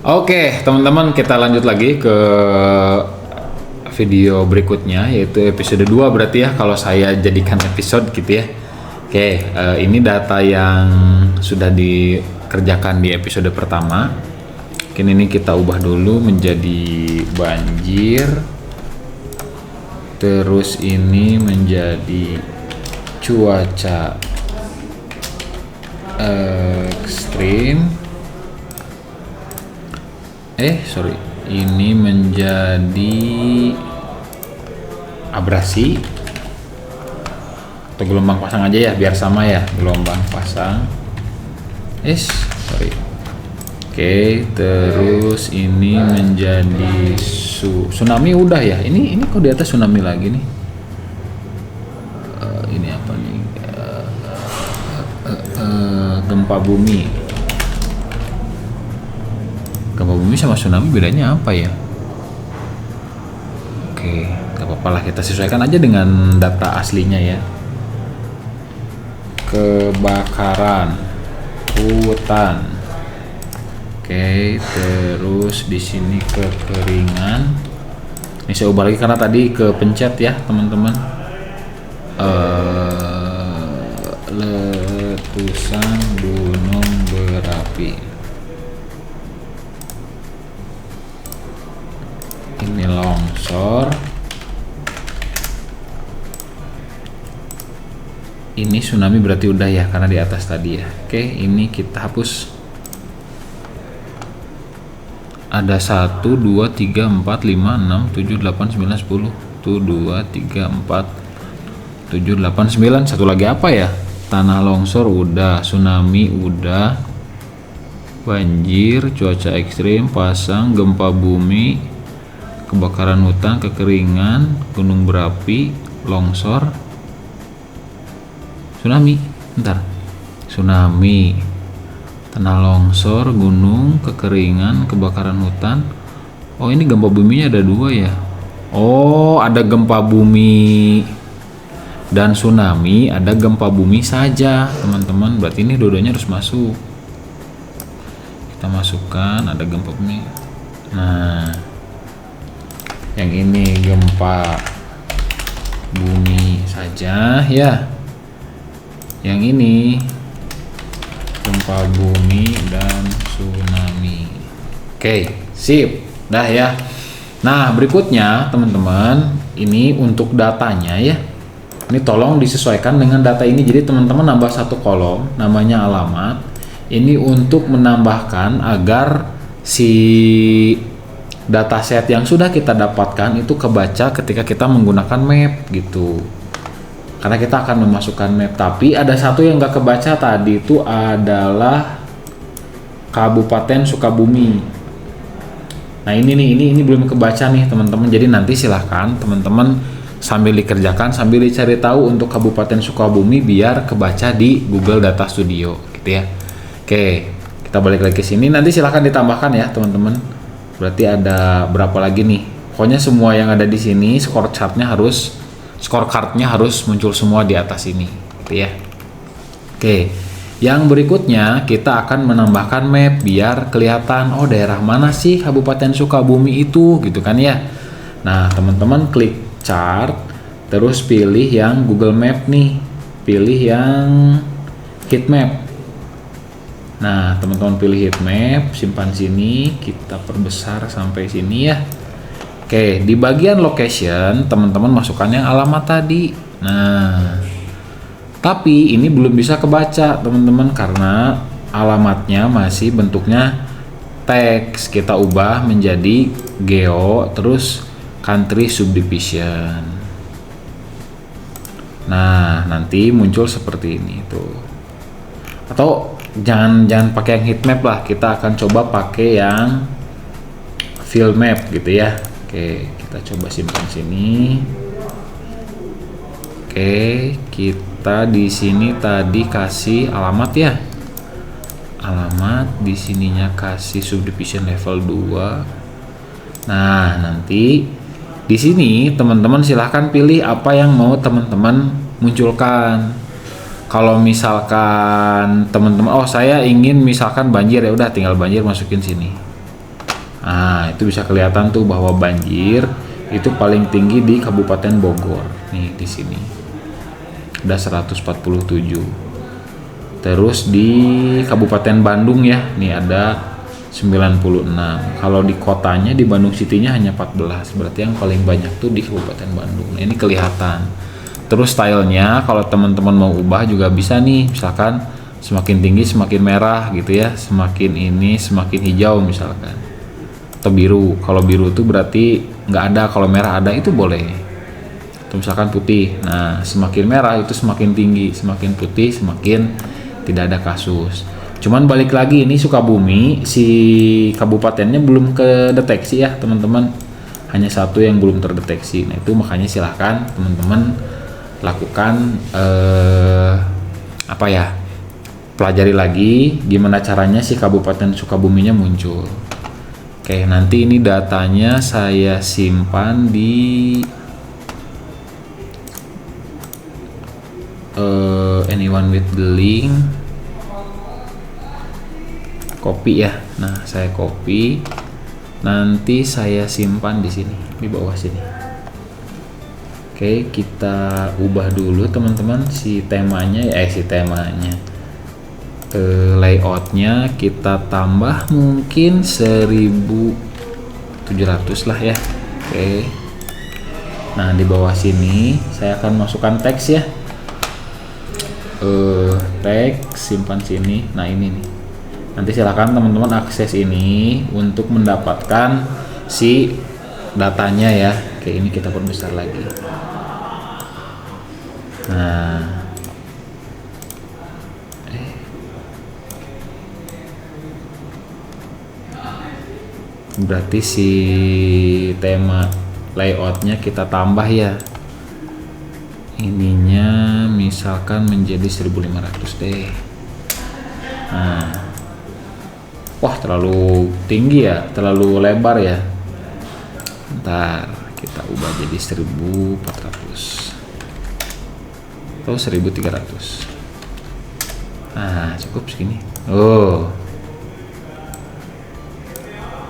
Oke, teman-teman, kita lanjut lagi ke video berikutnya, yaitu episode 2 berarti ya, kalau saya jadikan episode gitu ya. Oke, ini data yang sudah dikerjakan di episode pertama. Mungkin ini kita ubah dulu menjadi banjir. Terus ini menjadi cuaca ekstrim. Ini menjadi abrasi atau gelombang pasang aja ya, biar sama ya, gelombang pasang. Oke, terus ini menjadi tsunami udah ya. Ini kok di atas tsunami lagi nih? Ini apa nih? Gempa bumi. Gempa bumi sama tsunami bedanya apa ya? Oke, gak apa-apa lah, kita sesuaikan aja dengan data aslinya ya. Kebakaran hutan. Oke, terus di sini kekeringan. Ini saya ubah lagi karena tadi kepencet ya, teman-teman. Letusan gunung berapi. Ini longsor. Ini tsunami berarti udah ya, karena di atas tadi ya. Oke, ini kita hapus. Ada 1, 2, 3, 4, 5, 6, 7, 8, 9, 10. 1, 2, 3, 4, 7, 8, 9. Satu lagi apa ya? Tanah longsor udah, tsunami udah, banjir, cuaca ekstrim, pasang, gempa bumi, kebakaran hutan, kekeringan, gunung berapi, longsor, tsunami. Tsunami, tanah longsor, gunung, kekeringan, kebakaran hutan. Oh, ini gempa buminya ada 2 ya. Oh, ada gempa bumi dan tsunami, ada gempa bumi saja, teman-teman. Berarti ini dua-duanya harus masuk. Kita masukkan, ada gempa bumi. Nah, yang ini gempa bumi saja ya. Yang ini gempa bumi dan tsunami. Oke, sip. Dah ya. Nah, berikutnya teman-teman, ini untuk datanya ya. Ini tolong disesuaikan dengan data ini. Jadi teman-teman nambah satu kolom namanya alamat. Ini untuk menambahkan agar si dataset yang sudah kita dapatkan itu kebaca ketika kita menggunakan map gitu. Karena kita akan memasukkan map, tapi ada satu yang gak kebaca tadi, itu adalah Kabupaten Sukabumi. Nah ini belum kebaca nih teman-teman. Jadi nanti silahkan teman-teman sambil dikerjakan, sambil dicari tahu untuk Kabupaten Sukabumi biar kebaca di Google Data Studio gitu ya. Oke, kita balik lagi ke sini. Nanti silahkan ditambahkan ya teman-teman. Berarti ada berapa lagi nih? Pokoknya semua yang ada di sini scorecardnya harus muncul semua di atas ini gitu ya. Oke, yang berikutnya kita akan menambahkan map biar kelihatan, oh daerah mana sih Kabupaten Sukabumi itu gitu kan ya. Nah teman-teman klik chart, terus pilih yang Google Map nih, pilih yang heat map. Nah teman-teman pilih heat map, simpan sini, kita perbesar sampai sini ya. Oke, di bagian location teman-teman masukkan yang alamat tadi. Nah, tapi ini belum bisa kebaca teman-teman karena alamatnya masih bentuknya teks. Kita ubah menjadi geo, terus country subdivision. Nah, nanti muncul seperti ini tuh. Atau jangan pakai yang heat map lah, kita akan coba pakai yang field map gitu ya. Oke, kita coba simpan sini. Oke, kita di sini tadi kasih alamat ya. Alamat di sininya kasih subdivision level 2. Nah, nanti di sini teman-teman silahkan pilih apa yang mau teman-teman munculkan. Kalau misalkan teman-teman, oh saya ingin misalkan banjir, ya udah tinggal banjir masukin sini. Nah, itu bisa kelihatan tuh bahwa banjir itu paling tinggi di Kabupaten Bogor. Nih di sini. Ada 147. Terus di Kabupaten Bandung ya, nih ada 96. Kalau di kotanya di Bandung City-nya hanya 14. Berarti yang paling banyak tuh di Kabupaten Bandung. Nah, ini kelihatan. Terus stylenya kalau teman-teman mau ubah juga bisa nih, misalkan semakin tinggi semakin merah gitu ya, semakin ini semakin hijau misalkan, atau biru. Kalau biru tuh berarti nggak ada, kalau merah ada itu boleh. Atau misalkan putih, nah semakin merah itu semakin tinggi, semakin putih semakin tidak ada kasus. Cuman balik lagi, ini Sukabumi si kabupatennya belum kedeteksi ya teman-teman, hanya satu yang belum terdeteksi. Nah itu makanya silahkan teman-teman lakukan pelajari lagi gimana caranya si Kabupaten Sukabuminya muncul. Oke, nanti ini datanya saya simpan di anyone with the link, copy ya. Nah, saya copy, nanti saya simpan di sini, di bawah sini. Oke, kita ubah dulu teman-teman si temanya, layoutnya kita tambah mungkin 1700 lah ya. Oke, nah di bawah sini saya akan masukkan teks ya, teks simpan sini. Nah ini nih, nanti silakan teman-teman akses ini untuk mendapatkan si datanya ya. Oke, ini kita perbesar lagi. Nah, berarti si tema layoutnya kita tambah ya, ininya misalkan menjadi 1500 deh. Nah, wah terlalu tinggi ya, terlalu lebar ya. Ntar kita ubah jadi 1400 atau 1300. Nah cukup segini. Oh,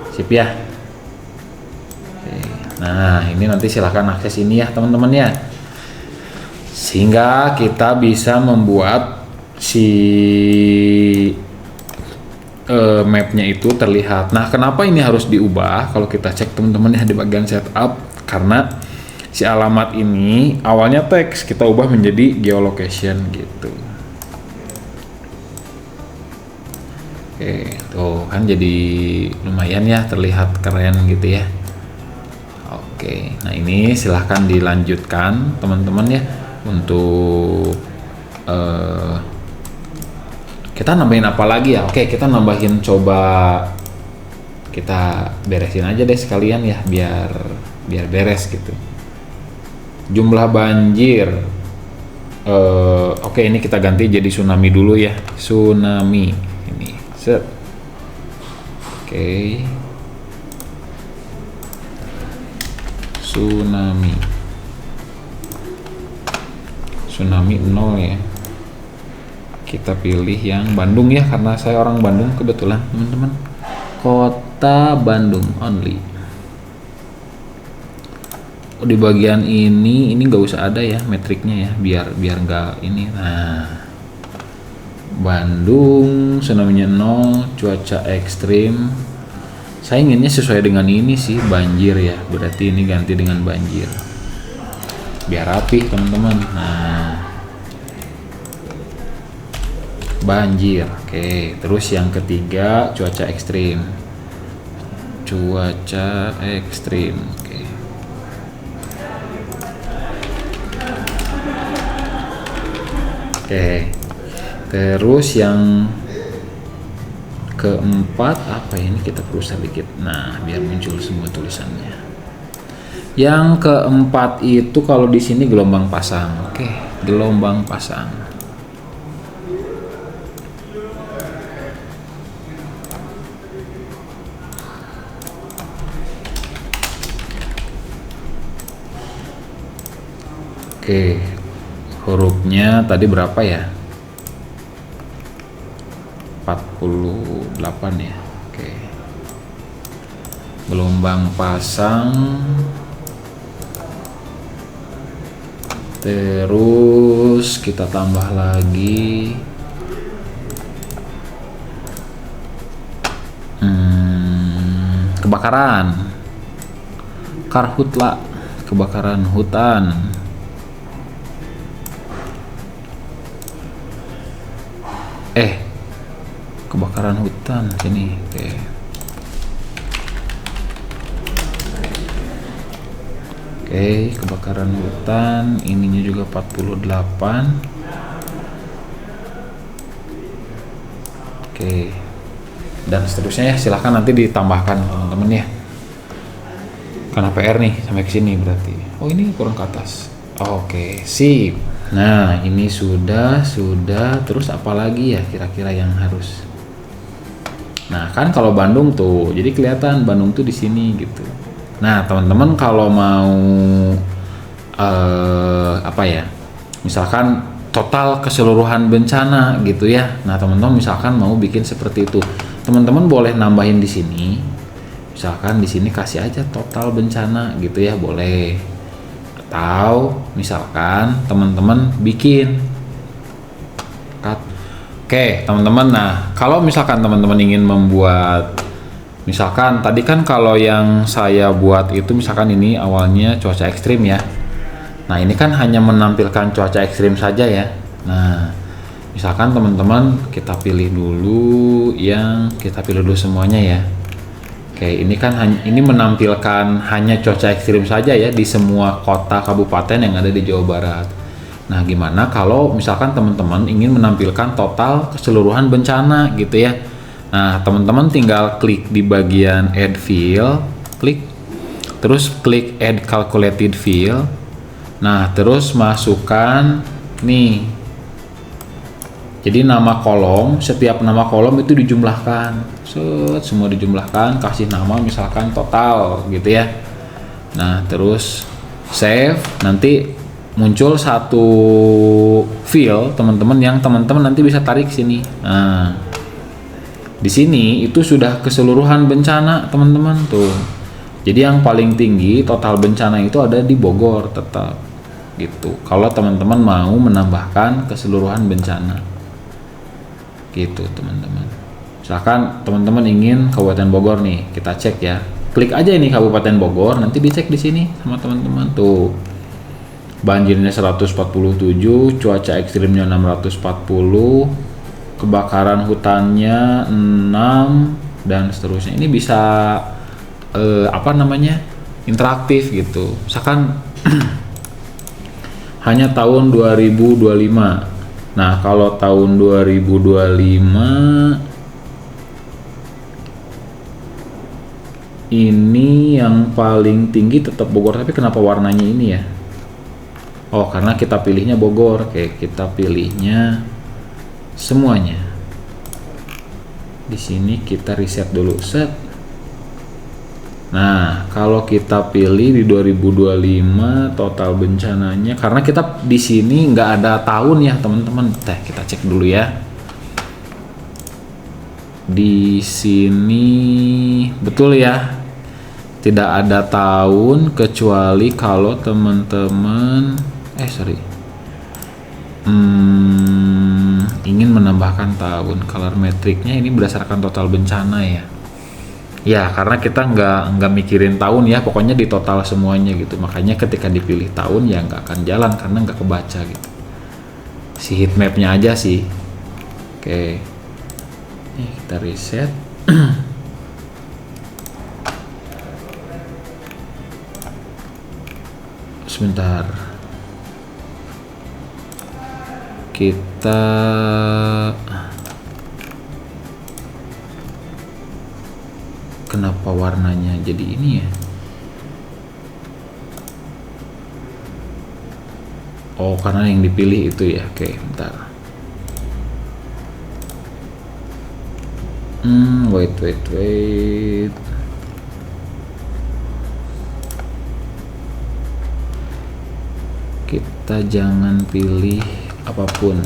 sip ya. Oke. Nah ini nanti silahkan akses ini ya teman-teman ya, sehingga kita bisa membuat si mapnya itu terlihat. Nah kenapa ini harus diubah? Kalau kita cek teman-teman ya di bagian setup, karena si alamat ini awalnya teks, kita ubah menjadi geolocation gitu. Oke, tuh kan jadi lumayan ya, terlihat keren gitu ya. Oke, nah ini silahkan dilanjutkan teman-teman ya untuk kita nambahin apa lagi ya. Oke, kita nambahin, coba kita beresin aja deh sekalian ya, biar beres gitu. Jumlah banjir, oke ini kita ganti jadi tsunami dulu ya, tsunami ini set. Oke, tsunami 0 ya. Kita pilih yang Bandung ya, karena saya orang Bandung kebetulan teman-teman, kota Bandung only. Di bagian ini nggak usah ada ya metriknya ya, biar nggak ini. Nah Bandung tsunami-nya 0, cuaca ekstrim, saya inginnya sesuai dengan ini sih, banjir ya, berarti ini ganti dengan banjir biar rapih teman-teman. Nah banjir, oke. Terus yang ketiga cuaca ekstrim, oke. Oke, terus yang keempat apa ini, kita perlu sedikit, nah biar muncul semua tulisannya. Yang keempat itu kalau di sini gelombang pasang. Oke, gelombang pasang. Oke, hurufnya tadi berapa ya? 48 ya. Oke. gelombang pasang, terus kita tambah lagi kebakaran, karhutla, kebakaran hutan. Kebakaran hutan sini. Oke, kebakaran hutan, ininya juga 48. Oke. Dan seterusnya ya, silahkan nanti ditambahkan teman-teman ya. Karena PR nih sampai ke sini berarti. Oh, ini kurang ke atas. Oke, sip. Nah, ini sudah. Terus apa lagi ya kira-kira yang harus? Nah, kan kalau Bandung tuh, jadi kelihatan Bandung tuh di sini gitu. Nah, teman-teman kalau mau apa ya? Misalkan total keseluruhan bencana gitu ya. Nah, teman-teman misalkan mau bikin seperti itu, teman-teman boleh nambahin di sini. Misalkan di sini kasih aja total bencana gitu ya, boleh. Atau misalkan teman-teman bikin Oke, teman-teman. Nah, kalau misalkan teman-teman ingin membuat, misalkan tadi kan kalau yang saya buat itu misalkan ini awalnya cuaca ekstrim ya. Nah, ini kan hanya menampilkan cuaca ekstrim saja ya. Nah, misalkan teman-teman kita pilih dulu semuanya ya. Oke, ini kan ini menampilkan hanya cuaca ekstrim saja ya di semua kota kabupaten yang ada di Jawa Barat. Nah, gimana kalau misalkan teman-teman ingin menampilkan total keseluruhan bencana gitu ya. Nah, teman-teman tinggal klik di bagian add field, terus klik add calculated field. Nah, terus masukkan nih. Jadi nama kolom, setiap nama kolom itu dijumlahkan. Semua dijumlahkan, kasih nama misalkan total gitu ya. Nah, terus save, nanti muncul satu file teman-teman yang teman-teman nanti bisa tarik sini. Nah, di sini itu sudah keseluruhan bencana teman-teman tuh. Jadi yang paling tinggi total bencana itu ada di Bogor tetap gitu. Kalau teman-teman mau menambahkan keseluruhan bencana gitu teman-teman. Misalkan teman-teman ingin Kabupaten Bogor nih, kita cek ya. Klik aja ini Kabupaten Bogor, nanti dicek di sini sama teman-teman tuh. Banjirnya 147, cuaca ekstrimnya 640, kebakaran hutannya 6 dan seterusnya. Ini bisa interaktif gitu. Misalkan hanya tahun 2025. Nah, kalau tahun 2025 ini yang paling tinggi tetap Bogor, tapi kenapa warnanya ini ya? Oh, karena kita pilihnya Bogor. Oke, kita pilihnya semuanya. Di sini kita reset dulu, set. Nah, kalau kita pilih di 2025 total bencananya, karena kita di sini nggak ada tahun ya teman-teman. Kita cek dulu ya. Di sini betul ya, tidak ada tahun kecuali kalau teman-teman ingin menambahkan tahun. Color metricnya ini berdasarkan total bencana ya. Ya, karena kita nggak mikirin tahun ya, pokoknya di total semuanya gitu. Makanya ketika dipilih tahun ya nggak akan jalan karena nggak kebaca gitu. Si heatmapnya aja sih. Oke, ini kita reset. Sebentar. Kita kenapa warnanya jadi ini ya? Oh, karena yang dipilih itu ya. Oke, bentar. Wait. Kita jangan pilih apapun.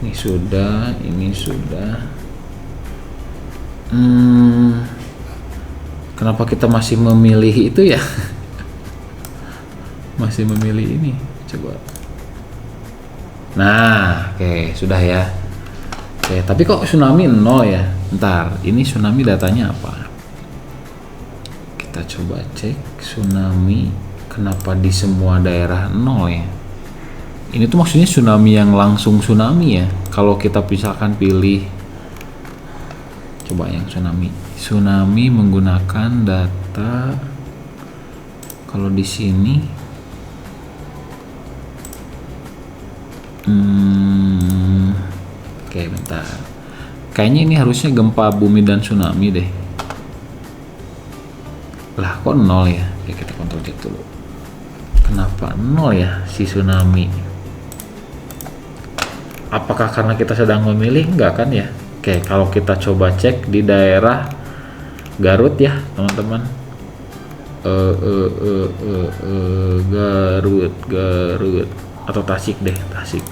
Ini sudah. Kenapa kita masih memilih itu ya? Masih memilih ini. Coba. Nah, oke, sudah ya. Oke, tapi kok tsunami 0 ya? Ntar, ini tsunami datanya apa? Kita coba cek tsunami. Kenapa di semua daerah 0 ya? Ini tuh maksudnya tsunami yang langsung tsunami ya. Kalau kita misalkan pilih, coba yang tsunami menggunakan data. Kalau di sini oke, bentar, kayaknya ini harusnya gempa bumi dan tsunami deh. Lah kok 0 ya? Oke, kita kontrol cek dulu. Kenapa 0 ya si tsunami? Apakah karena kita sedang memilih? Enggak kan ya? Oke, kalau kita coba cek di daerah Garut ya teman-teman, Garut atau Tasik deh, Tasik.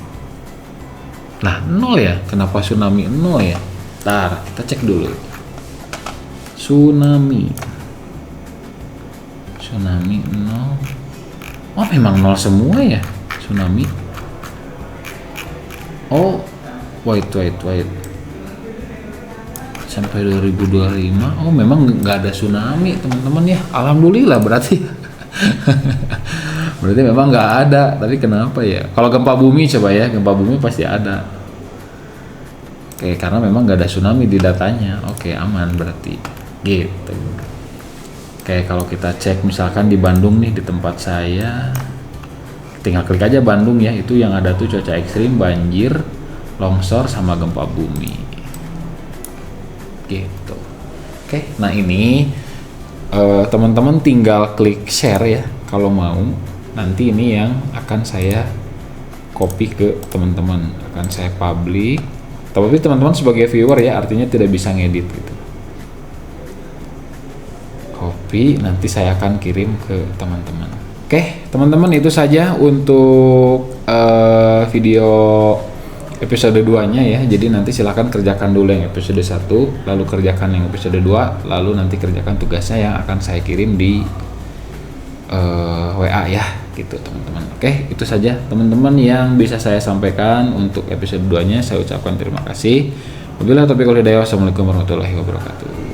Nah 0 ya, kenapa tsunami 0 ya? Ntar kita cek dulu. Tsunami 0. Oh memang 0 semua ya tsunami. Oh wait, sampai 2025. Oh memang nggak ada tsunami teman-teman ya, alhamdulillah berarti. Berarti memang nggak ada, tapi kenapa ya? Kalau gempa bumi coba ya, gempa bumi pasti ada. Oke, karena memang nggak ada tsunami di datanya. Oke, aman berarti gitu. Oke, kalau kita cek misalkan di Bandung nih, di tempat saya, tinggal klik aja Bandung ya, itu yang ada tuh cuaca ekstrim, banjir, longsor sama gempa bumi gitu. Oke, nah ini teman-teman tinggal klik share ya kalau mau. Nanti ini yang akan saya copy ke teman-teman, akan saya publish. Tapi teman-teman sebagai viewer ya, artinya tidak bisa ngedit gitu. Copy, nanti saya akan kirim ke teman-teman. Oke, teman-teman, itu saja untuk video episode 2-nya ya. Jadi nanti silahkan kerjakan dulu yang episode 1, lalu kerjakan yang episode 2, lalu nanti kerjakan tugasnya yang akan saya kirim di WA ya, gitu teman-teman. Oke, itu saja teman-teman yang bisa saya sampaikan untuk episode 2-nya. Saya ucapkan terima kasih. Wabillahi taufiq wal hidayah. Wassalamualaikum warahmatullahi wabarakatuh.